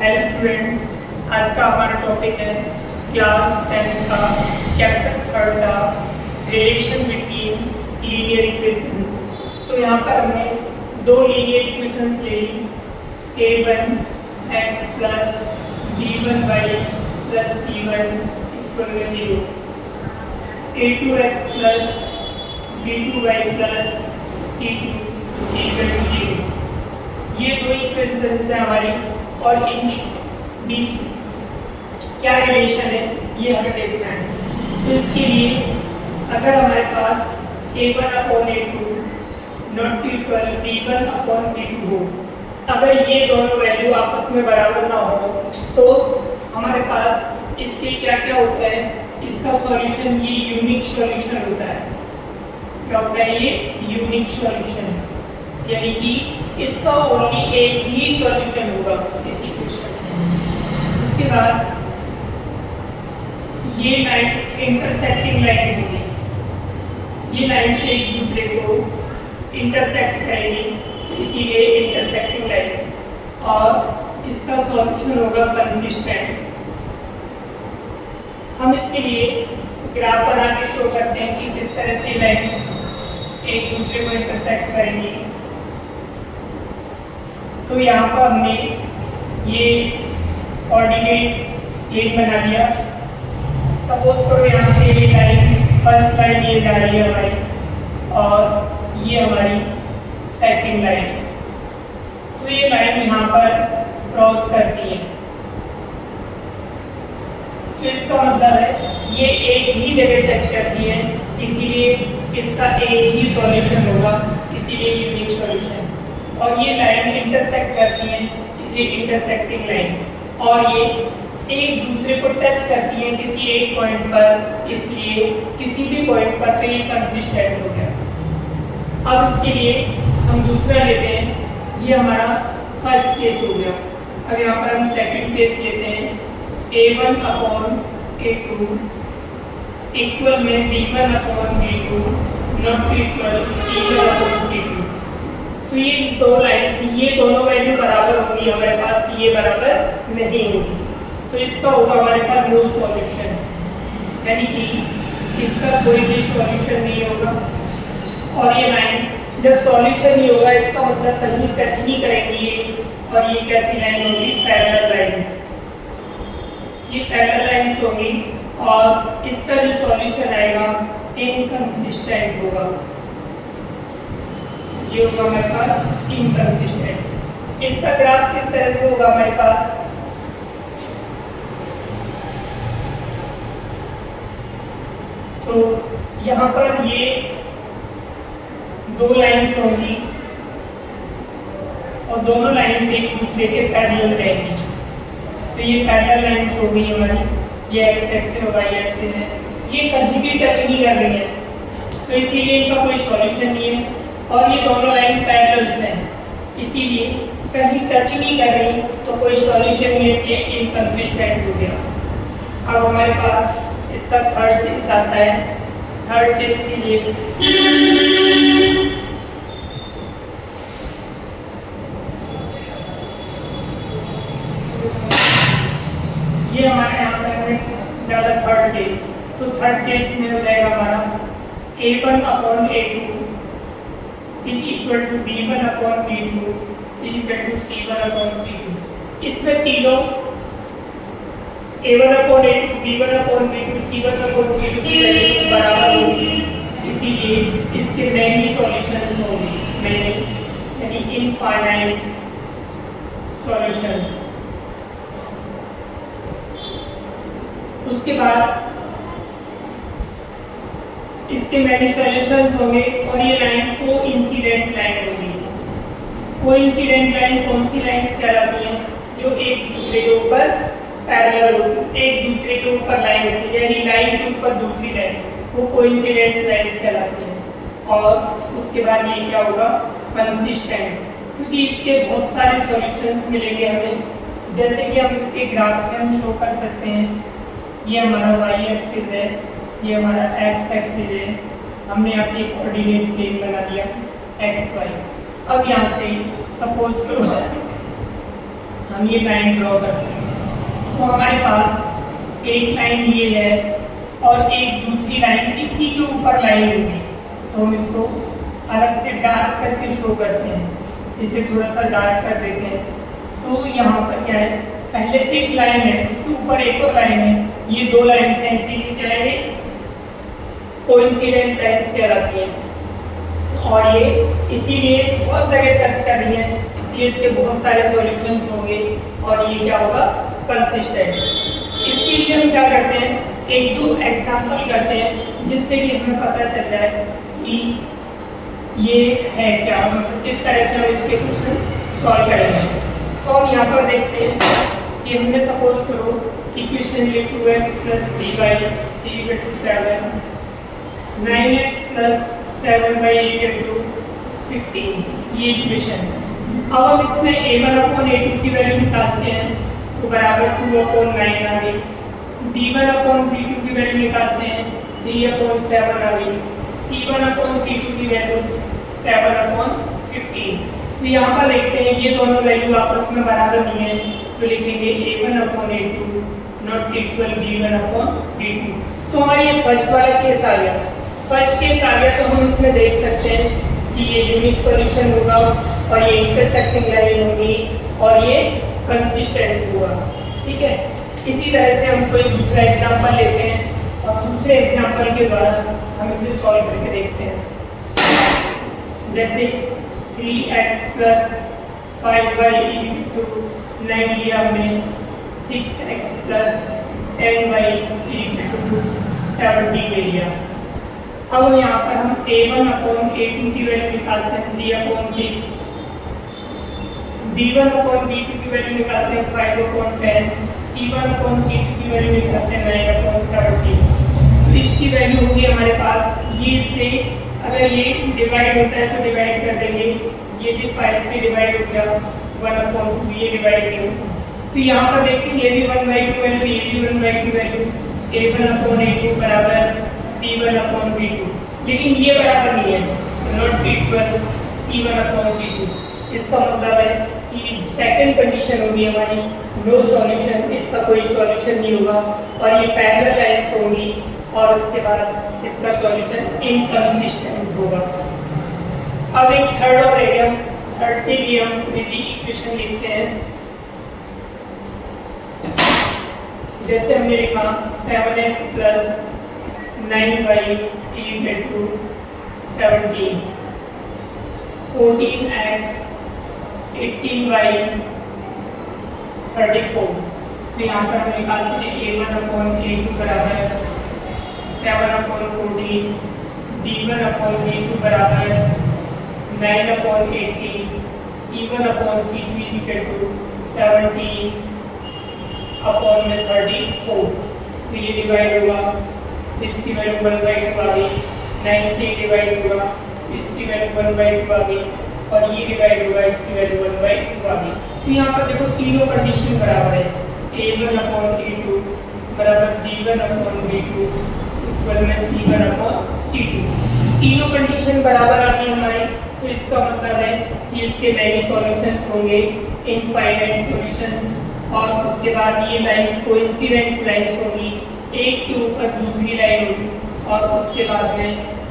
Hello students, आज का हमारा टॉपिक है क्लास 10 का चैप्टर 3 का रिलेशन बिटवीन लीनियर इक्वेशंस। तो यहाँ पर हमने दो लीनियर इक्वेशंस ले ली, a1x plus b1y plus c1 equal 0, a2x plus b2y plus c2 equal 0। ये दो इक्वेशंस है हमारी और इन बीच क्या रिलेशन है ये हमें देखना है। तो इसके लिए अगर हमारे पास a1/a2 नॉट इक्वल b1/b2 हो, अगर ये दोनों वैल्यू आपस में बराबर ना हो तो हमारे पास इसके क्या क्या होता है, इसका सॉल्यूशन ये यूनिक सॉल्यूशन होता है। क्या होता है ये यूनिक सॉल्यूशन, यानी कि इसका ओनली एक ही सॉल्यूशन होगा किसी क्वेश्चन में। उसके बाद ये लाइंस इंटरसेक्टिंग लाइन होगी, ये लाइन से एक दूसरे को इंटरसेक्ट करेंगी, इसीलिए इंटरसेक्टिंग लाइंस, और इसका सॉल्यूशन होगा कंसिस्टेंट। हम इसके लिए ग्राफ बना के शो करते हैं कि किस तरह से लाइंस एक दूसरे को इंटरसेक्ट करेंगी। तो यहाँ पर हमने ये ऑर्डिनेट एक बना दिया। सपोज करो यहाँ से ये लाइन, फर्स्ट लाइन ये जा रही है हमारी और ये हमारी सेकंड लाइन। तो ये लाइन यहाँ पर क्रॉस करती है, तो इसका मतलब है ये एक ही जगह टच करती है, इसीलिए इसका एक ही सॉल्यूशन होगा, इसीलिए यूनिक सॉल्यूशन। और ये लाइन इंटरसेक्ट करती है, इसलिए इंटरसेक्टिंग लाइन, और ये एक दूसरे को टच करती है किसी एक पॉइंट पर, इसलिए किसी भी पॉइंट पर तो ये कंसिस्टेंट हो गया। अब इसके लिए हम दूसरा लेते हैं, ये हमारा फर्स्ट केस हो गया। अब यहाँ पर हम सेकंड केस लेते हैं, a1/a2 इक्वल में b1/b2 नॉट इक्वल c1/c2। तो ये दो लाइन्स, ये दोनों वैल्यू बराबर होगी हमारे पास, ये बराबर नहीं होगी, तो इसका होगा हमारे पास नो सॉल्यूशन, यानी कि इसका कोई भी सॉल्यूशन नहीं होगा। और ये लाइन जब सॉल्यूशन नहीं होगा इसका मतलब कहीं टच नहीं करेंगी ये, और ये कैसी लाइन होगी, पैरेलल लाइंस। ये पैरेलल लाइंस होगी और इसका जो सॉल्यूशन आएगा इनकंसिस्टेंट होगा, ये होगा हमारे पास इनकंसिस्टेंट। इसका ग्राफ किस तरह से होगा हमारे पास, तो यहाँ पर ये दो लाइन्स होंगी और दोनों लाइन्स एक दूसरे के पैरेलल रहेंगी। तो ये पैरेलल लाइन्स हो गई हमारी, ये एक्स एक्सिस और वाई एक्सिस है, ये कहीं भी टच नहीं कर रही है, तो इसीलिए इनका कोई सॉल्यूशन नहीं है। और ये दोनों लाइन पैरेलल्स हैं, इसीलिए कहीं टच नहीं कर रही तो कोई सॉल्यूशन नहीं है, इसलिए इनकंसिस्टेंट हो गया। अब हमारे पास इसका थर्ड केस आता है। थर्ड केस के लिए ये हमारे यहाँ पर ज़्यादा थर्ड केस, तो थर्ड केस में हो जाएगा हमारा a1/a2 is equal to b1/b2 is equal to c1/c2। इसमें तीनों a1/a2 b1/b2 c1/c2 की वैल्यू बराबर होगी, इसीलिए इसके मैनी सॉल्यूशंस होंगे, मैनी यानी इनफाइनाइट सॉल्यूशंस। उसके बाद इसके मैनी सॉल्यूशंस होंगे और ये लाइन कोइंसिडेंट लाइन होगी। कोइंसिडेंट लाइन कौन सी लाइंस कहलाती हैं, जो एक दूसरे के ऊपर पैरेलल होती, एक दूसरे के ऊपर लाइन होती है, यानी लाइन के ऊपर दूसरी लाइन, वो कोइंसिडेंट लाइंस कहलाती हैं। और उसके बाद ये क्या होगा, कंसिस्टेंट, क्योंकि इसके बहुत सारे सॉल्यूशंस मिलेंगे हमें, जैसे कि हम इसके ग्राफ से हम शो कर सकते हैं। ये हमारा वाई एक्सिस है, ये हमारा एक्स एक्सिस है, हमने यहाँ पे कोऑर्डिनेट प्लेन बना दिया एक्स वाई। अब यहाँ से सपोज करो हम ये लाइन ड्रॉ करते हैं तो हमारे पास एक लाइन ये है और एक दूसरी लाइन इसी के ऊपर लाइन होगी, तो हम इसको अलग से डार्क करके शो करते हैं। इसे थोड़ा सा डार्क कर देते हैं। तो यहाँ पर क्या है, पहले से एक लाइन है, उसके ऊपर एक और लाइन है, ये दो लाइन हैं, इसीलिए क्या है, कोइंसिडेंट लाइंस कहलाती हैं। और ये इसीलिए बहुत जगह टच कर रही है, इसलिए इसके बहुत सारे सॉल्यूशंस होंगे और ये क्या होगा, कंसिस्टेंट। इसके लिए हम क्या करते हैं, एक दो एग्जाम्पल करते हैं जिससे कि हमें पता चल जाए कि ये है क्या, मतलब किस तरह से हम इसके क्वेश्चन सॉल्व करेंगे। तो हम यहाँ पर देखते हैं कि हमने सपोज करो कि क्वेश्चन ये 2x + 3y = 7, 9x + 7y = 15, ये इक्वेशन है। अब हम इसमें a1/a2 की वैल्यू निकालते हैं तो बराबर 2/9 आ गई, b1/b2 की वैल्यू निकालते हैं 3/7 आ गई, c1/c2 की वैल्यू 7/15। तो यहाँ पर देखते हैं ये दोनों वैल्यू आपस में बराबर नहीं है, तो लिखेंगे a1/a2 नॉट इक्वल b1/b2। तो हमारी ये फर्स्ट वाला केस आ गया। फर्स्ट केस आ गया तो हम इसमें देख सकते हैं कि ये यूनिक सॉल्यूशन होगा और ये इंटरसेक्टिंग लाइन होगी और ये कंसिस्टेंट होगा। ठीक है, इसी तरह से हम कोई दूसरा एग्जांपल लेते हैं और दूसरे एग्जांपल के द्वारा हम इसे सॉल्व करके देखते हैं। जैसे 3x + 5y = 9 लिया हमने, 6x + 10y = 70 ले लिया। अब यहाँ पर हम a1/a2 की वैल्यू निकालते हैं 3/6, b1/b2 की वैल्यू निकालते हैं 5/10, c1/c2 की वैल्यू निकालते हैं 9/70। तो इसकी वैल्यू होगी हमारे पास, ये से अगर ये डिवाइड होता है तो डिवाइड कर देंगे, ये भी 5 से डिवाइड हो गया, 1/2 ये डिवाइड नहीं होगा। तो यहाँ पर देखते हैं ये भी 1/2 वैल्यू, ये भी 1/2 वैल्यू, a1/a2 बराबर b1/b2, लेकिन ये बराबर नहीं है, नॉट इक्वल c1/c2। इसका मतलब है कि सेकंड कंडीशन होगी हमारी नो सॉल्यूशन, इसका कोई सॉल्यूशन नहीं होगा और ये पैरेलल लाइंस होंगी और उसके बाद इसका सॉल्यूशन इनकंसिस्टेंट होगा। अब एक थर्ड और एरिया, थर्ड के लिए हम विधि इक्वेशन लिखते हैं। जैसे हमने लिखा 7x + 9y = 17, 14x 18y 34। तो यहाँ पर हम निकालते हैं a1/a2 बराबर 7/14, b1/b2 बराबर 9/18, c1/c2 = 17/34। तो ये डिवाइड होगा, इसकी वैल्यू 1/2 आ गई, 9 से डिवाइड होगा, इसकी वैल्यू 1/2 आ गई और ये डिवाइड होगा, इसकी वैल्यू 1/2 आ गई। तो यहाँ पर देखो तीनों कंडीशन बराबर है, a1/a2 बराबर b1/b2 इक्वल में c1/c2। तीनों कंडीशन बराबर आ गई हमारी, तो इसका मतलब है कि इसके मैनी सॉल्यूशंस होंगे, इनफाइनाइट सॉल्यूशंस, और उसके बाद ये लाइंस कोइंसिडेंट लाइंस होगी, एक के ऊपर दूसरी लाइन होगी और उसके बाद में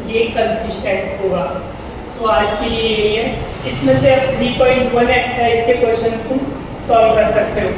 ये कंसिस्टेंट होगा। तो आज के लिए यही है, इसमें से आप 3.1 एक्सरसाइज के क्वेश्चन को सॉल्व कर सकते हो।